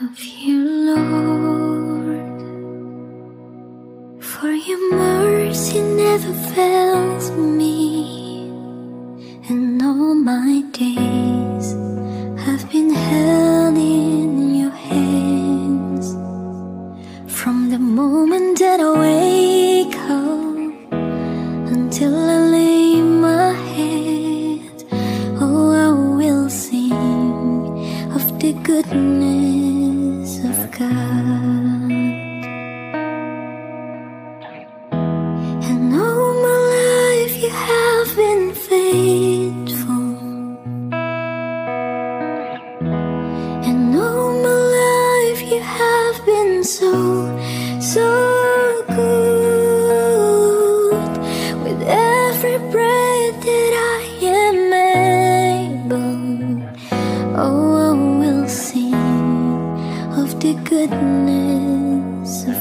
of you, Lord, for your mercy never fails me, and all my days have been held in your hands. From the moment that I wake up until I lay my head, oh, I will sing of the goodness of God. And all my life you have been faithful, and all my life you have been so good. With every breath that I am able, oh, I will sing of the goodness of